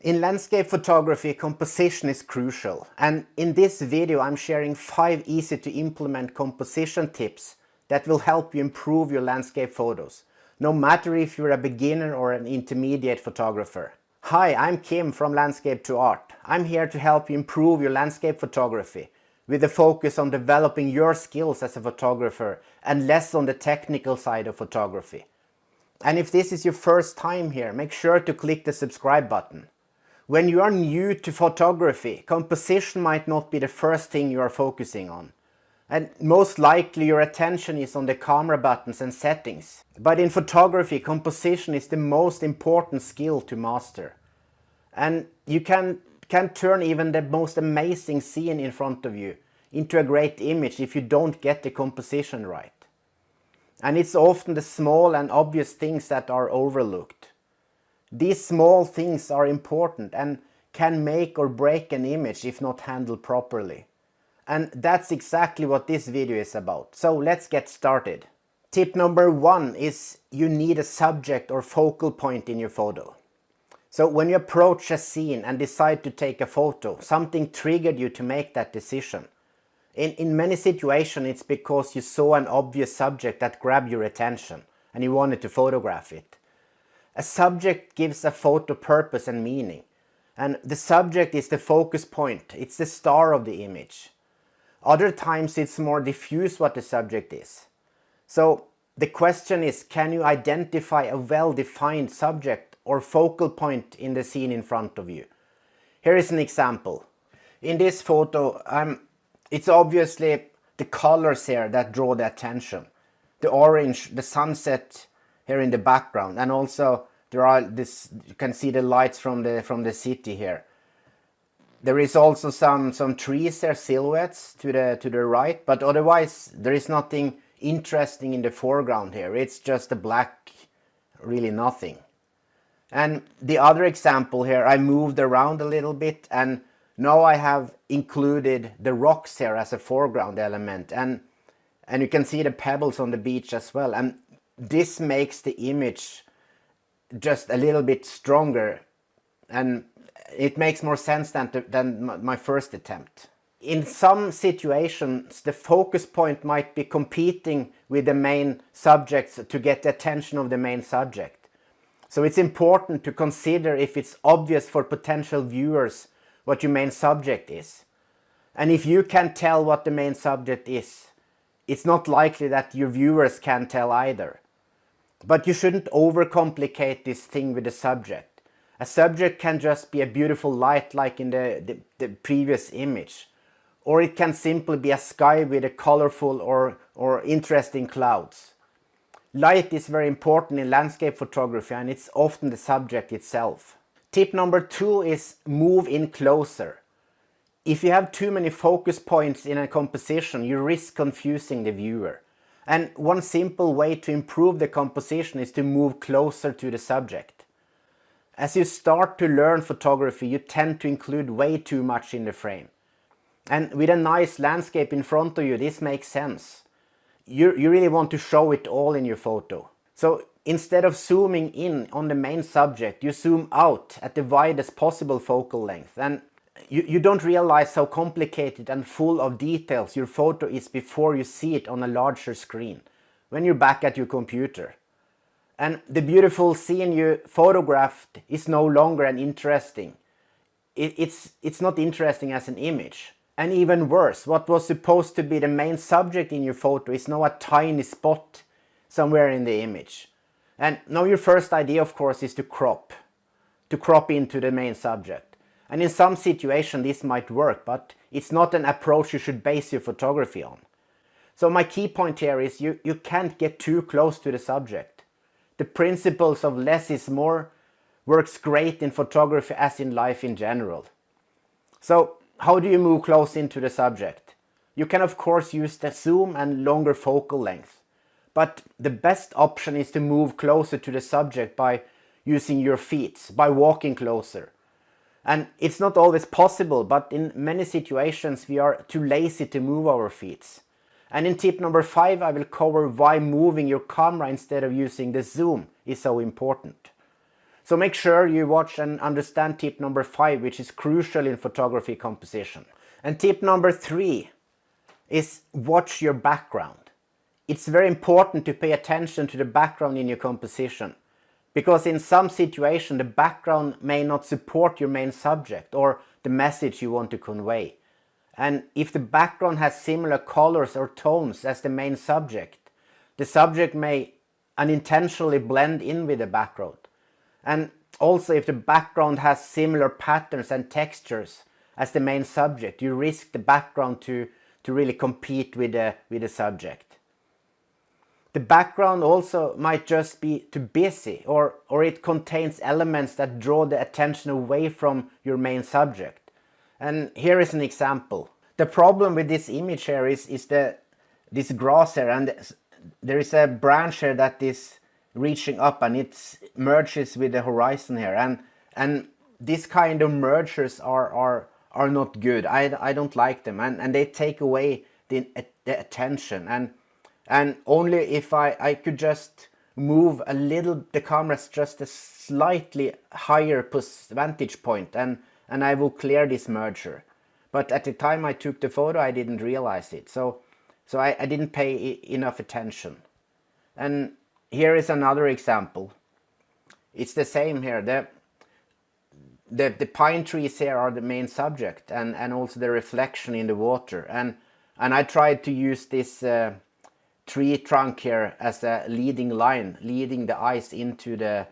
In landscape photography, composition is crucial, and in this video I'm sharing 5 easy to implement composition tips that will help you improve your landscape photos, no matter if you're a beginner or an intermediate photographer. Hi, I'm Kim from Landscape to Art. I'm here to help you improve your landscape photography with a focus on developing your skills as a photographer and less on the technical side of photography. And if this is your first time here, make sure to click the subscribe button. When you are new to photography, composition might not be the first thing you are focusing on. And most likely your attention is on the camera buttons and settings. But in photography, composition is the most important skill to master. And you can turn even the most amazing scene in front of you into a great image if you don't get the composition right. And it's often the small and obvious things that are overlooked. These small things are important and can make or break an image if not handled properly. And that's exactly what this video is about. So let's get started. Tip number 1 is you need a subject or focal point in your photo. So when you approach a scene and decide to take a photo, something triggered you to make that decision. In many situations it's because you saw an obvious subject that grabbed your attention and you wanted to photograph it. A subject gives a photo purpose and meaning, and the subject is the focus point, it's the star of the image. Other times it's more diffuse what the subject is. So the question is, can you identify a well-defined subject or focal point in the scene in front of you? Here is an example. In this photo, it's obviously the colors here that draw the attention. The orange, the sunset here in the background, and also there are you can see the lights from the city here. There is also some trees there, silhouettes to the right, but otherwise there is nothing interesting in the foreground here. It's just a black, really nothing. And the other example here, I moved around a little bit and now I have included the rocks here as a foreground element, and you can see the pebbles on the beach as well, and this makes the image just a little bit stronger and it makes more sense than my first attempt. In some situations the focus point might be competing with the main subjects to get the attention of the main subject. So it's important to consider if it's obvious for potential viewers what your main subject is. And if you can tell what the main subject is, it's not likely that your viewers can tell either. But you shouldn't overcomplicate this thing with the subject. A subject can just be a beautiful light like in the previous image. Or it can simply be a sky with a colorful or interesting clouds. Light is very important in landscape photography and it's often the subject itself. Tip number 2 is move in closer. If you have too many focus points in a composition, you risk confusing the viewer. And one simple way to improve the composition is to move closer to the subject. As you start to learn photography, you tend to include way too much in the frame. And with a nice landscape in front of you, this makes sense. You really want to show it all in your photo. So instead of zooming in on the main subject, you zoom out at the widest possible focal length. And you don't realize how complicated and full of details your photo is before you see it on a larger screen, when you're back at your computer. And the beautiful scene you photographed is no longer interesting. It's not interesting as an image. And even worse, what was supposed to be the main subject in your photo is now a tiny spot somewhere in the image. And now your first idea, of course, is to crop into the main subject. And in some situations this might work, but it's not an approach you should base your photography on. So my key point here is you can't get too close to the subject. The principles of less is more works great in photography as in life in general. So how do you move close into the subject? You can of course use the zoom and longer focal length. But the best option is to move closer to the subject by using your feet, by walking closer. And it's not always possible, but in many situations we are too lazy to move our feet. And in tip number 5 I will cover why moving your camera instead of using the zoom is so important. So make sure you watch and understand tip number 5, which is crucial in photography composition. And tip number 3 is watch your background. It's very important to pay attention to the background in your composition, because in some situation the background may not support your main subject or the message you want to convey. And if the background has similar colors or tones as the main subject, the subject may unintentionally blend in with the background. And also if the background has similar patterns and textures as the main subject, you risk the background to really compete with the subject. The background also might just be too busy, or it contains elements that draw the attention away from your main subject. And here is an example. The problem with this image here is this grass here, and there is a branch here that is reaching up and it merges with the horizon here, and this kind of mergers are not good. I don't like them, and they take away the attention, and only if I could just move a little the camera's just a slightly higher vantage point, and I will clear this merger. But at the time I took the photo I didn't realize it, so I didn't pay enough attention. And here is another example. It's the same here. The pine trees here are the main subject, and also the reflection in the water, and I tried to use this tree trunk here as a leading line, leading the eyes into the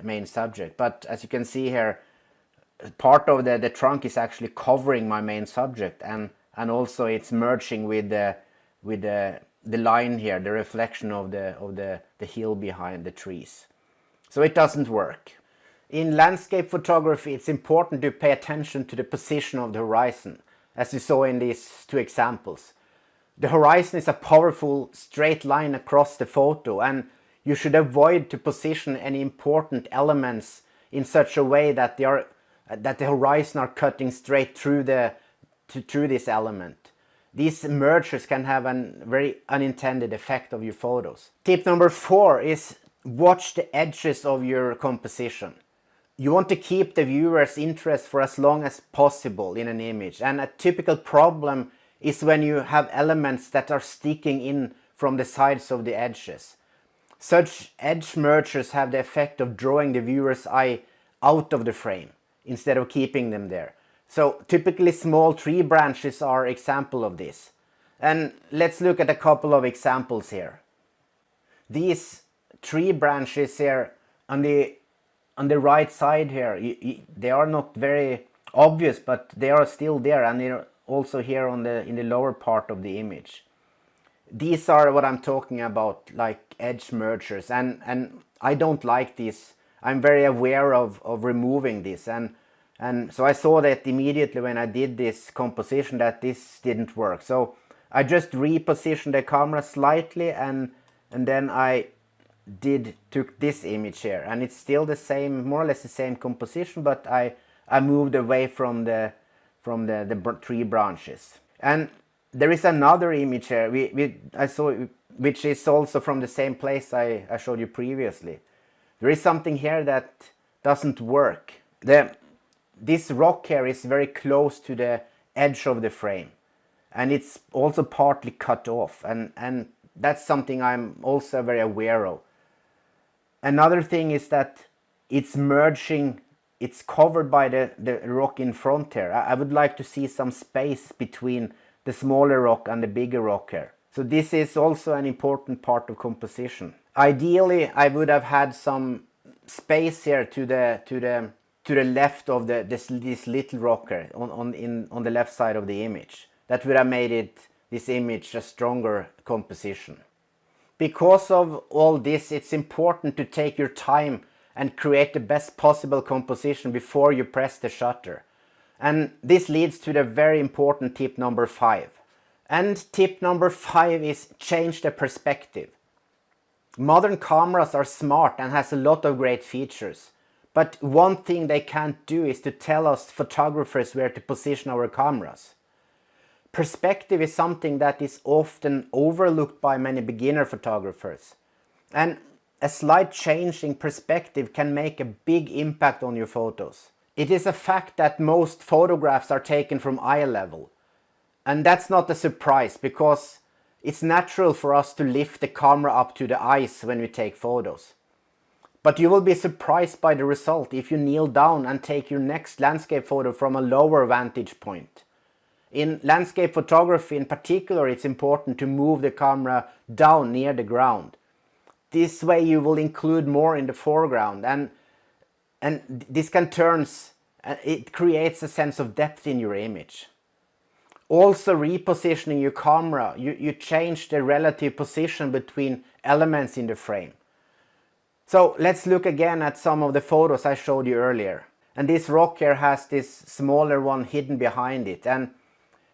main subject. But as you can see here, part of the trunk is actually covering my main subject, and also it's merging with the line here, the reflection of the hill behind the trees. So it doesn't work. In landscape photography, it's important to pay attention to the position of the horizon, as you saw in these two examples. The horizon is a powerful straight line across the photo, and you should avoid to position any important elements in such a way that the horizon are cutting straight through this element. These mergers can have a very unintended effect of your photos. Tip number 4 is watch the edges of your composition. You want to keep the viewer's interest for as long as possible in an image, and a typical problem is when you have elements that are sticking in from the sides of the edges. Such edge mergers have the effect of drawing the viewer's eye out of the frame instead of keeping them there. So typically small tree branches are example of this. And let's look at a couple of examples here. These tree branches here on the right side here, they are not very obvious, but they are still there, and they're also here in the lower part of the image. These are what I'm talking about, like edge mergers, and I don't like these. I'm very aware of removing this, and so I saw that immediately when I did this composition that this didn't work. So I just repositioned the camera slightly, and then I took this image here, and it's still the same, more or less the same composition, but I moved away from the tree branches. And there is another image here I saw, which is also from the same place I showed you previously. There is something here that doesn't work. This rock here is very close to the edge of the frame, and it's also partly cut off, and that's something I'm also very aware of. Another thing is that it's merging, it's covered by the rock in front here. I would like to see some space between the smaller rock and the bigger rock here. So this is also an important part of composition. Ideally, I would have had some space here to the left of this little rock here on the left side of the image. That would have made this image a stronger composition. Because of all this, it's important to take your time and create the best possible composition before you press the shutter. And this leads to the very important tip number 5. And tip number 5 is change the perspective. Modern cameras are smart and has a lot of great features. But one thing they can't do is to tell us photographers where to position our cameras. Perspective is something that is often overlooked by many beginner photographers. And a slight change in perspective can make a big impact on your photos. It is a fact that most photographs are taken from eye level. And that's not a surprise, because it's natural for us to lift the camera up to the eyes when we take photos. But you will be surprised by the result if you kneel down and take your next landscape photo from a lower vantage point. In landscape photography in particular, it's important to move the camera down near the ground. This way you will include more in the foreground, and this can it creates a sense of depth in your image. Also, repositioning your camera, you change the relative position between elements in the frame. So let's look again at some of the photos I showed you earlier. And this rock here has this smaller one hidden behind it, and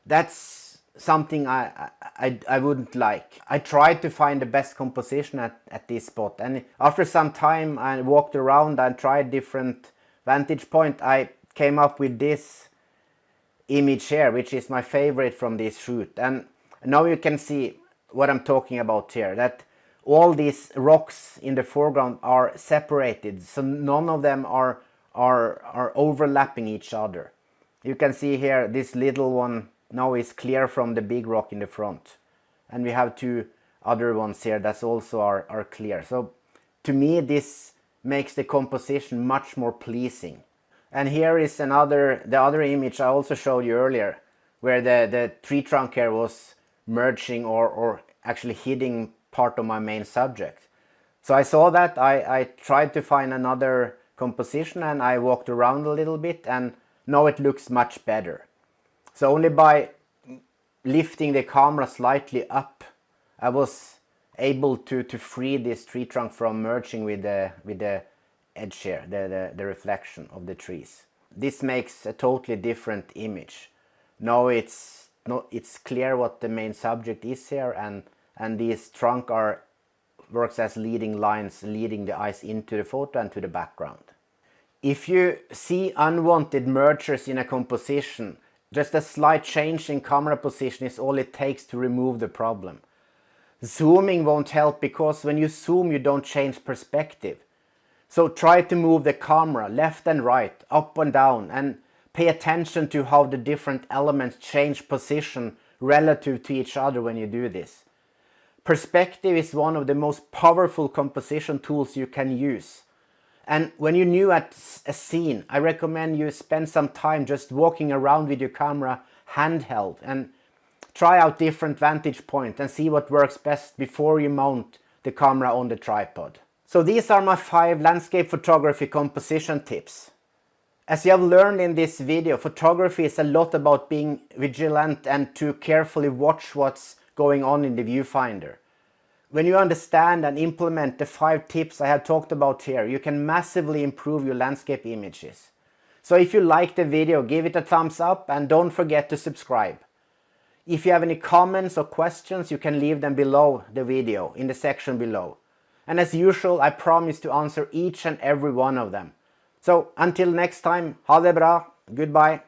that's something I wouldn't like. I tried to find the best composition at this spot, and after some time I walked around and tried different vantage point. I came up with this image here, which is my favorite from this shoot. And now you can see what I'm talking about here, that all these rocks in the foreground are separated, so none of them are overlapping each other. You can see here this little one now is clear from the big rock in the front, and we have two other ones here that also are clear. So to me this makes the composition much more pleasing. And here is the other image I also showed you earlier, where the tree trunk here was merging or actually hitting part of my main subject. So I saw that, I tried to find another composition, and I walked around a little bit, and now it looks much better. So only by lifting the camera slightly up, I was able to free this tree trunk from merging with the edge here, the reflection of the trees. This makes a totally different image. Now it's clear what the main subject is here, and these trunk works as leading lines, leading the eyes into the photo and to the background. If you see unwanted mergers in a composition, just a slight change in camera position is all it takes to remove the problem. Zooming won't help, because when you zoom you don't change perspective. So try to move the camera left and right, up and down, and pay attention to how the different elements change position relative to each other when you do this. Perspective is one of the most powerful composition tools you can use. And when you're new at a scene, I recommend you spend some time just walking around with your camera handheld and try out different vantage points and see what works best before you mount the camera on the tripod. So these are my 5 landscape photography composition tips. As you have learned in this video, photography is a lot about being vigilant and to carefully watch what's going on in the viewfinder. When you understand and implement the 5 tips I have talked about here, you can massively improve your landscape images. So if you liked the video, give it a thumbs up and don't forget to subscribe. If you have any comments or questions, you can leave them below the video in the section below. And as usual, I promise to answer each and every one of them. So until next time, ha det bra, goodbye.